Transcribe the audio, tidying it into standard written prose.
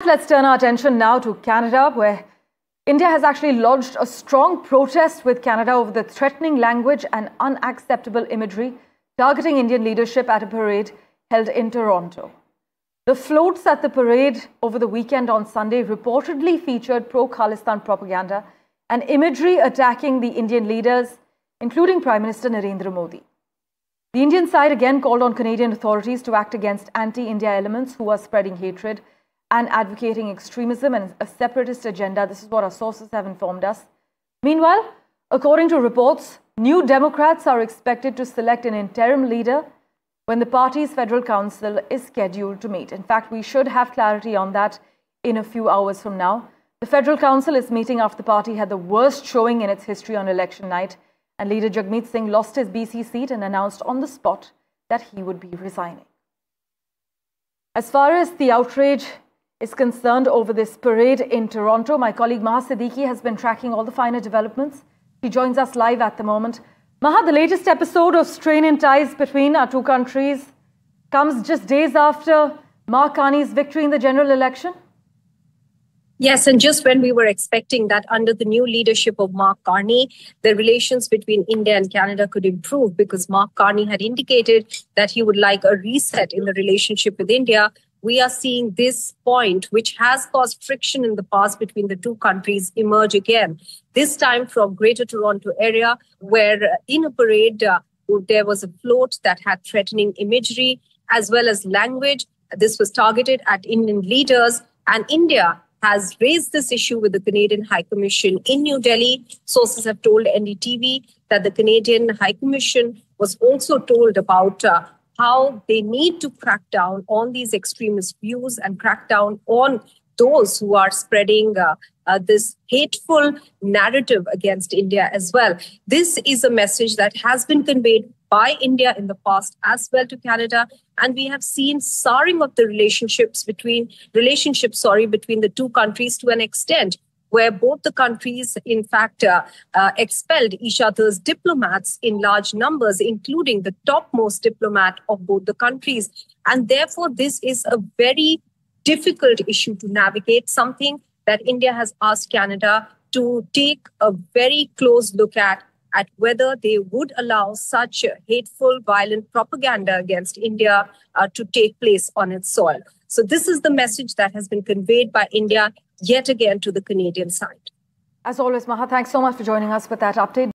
Let's turn our attention now to Canada, where India has actually lodged a strong protest with Canada over the threatening language and unacceptable imagery targeting Indian leadership at a parade held in Toronto. The floats at the parade over the weekend on Sunday reportedly featured pro-Khalistan propaganda and imagery attacking the Indian leaders, including Prime Minister Narendra Modi. The Indian side again called on Canadian authorities to act against anti-India elements who are spreading hatred and advocating extremism and a separatist agenda. This is what our sources have informed us. Meanwhile, according to reports, New Democrats are expected to select an interim leader when the party's federal council is scheduled to meet. In fact, we should have clarity on that in a few hours from now. The federal council is meeting after the party had the worst showing in its history on election night, and leader Jagmeet Singh lost his BC seat and announced on the spot that he would be resigning. As far as the outrage is concerned over this parade in Toronto, my colleague Maha Siddiqui has been tracking all the finer developments. She joins us live at the moment. Maha, the latest episode of strain in ties between our two countries comes just days after Mark Carney's victory in the general election. Yes, and just when we were expecting that under the new leadership of Mark Carney, the relations between India and Canada could improve, because Mark Carney had indicated that he would like a reset in the relationship with India. We are seeing this point, which has caused friction in the past between the two countries, emerge again. This time from Greater Toronto area, where in a parade, there was a float that had threatening imagery as well as language. This was targeted at Indian leaders, and India has raised this issue with the Canadian High Commission in New Delhi. Sources have told NDTV that the Canadian High Commission was also told about how they need to crack down on these extremist views and crack down on those who are spreading this hateful narrative against India as well. This is a message that has been conveyed by India in the past as well to Canada, and we have seen souring of the relationships between the two countries to an extent where both the countries, in fact, expelled each other's diplomats in large numbers, including the topmost diplomat of both the countries. And therefore, this is a very difficult issue to navigate, something that India has asked Canada to take a very close look at whether they would allow such hateful, violent propaganda against India to take place on its soil. So this is the message that has been conveyed by India yet again to the Canadian side. As always, Maha, thanks so much for joining us with that update.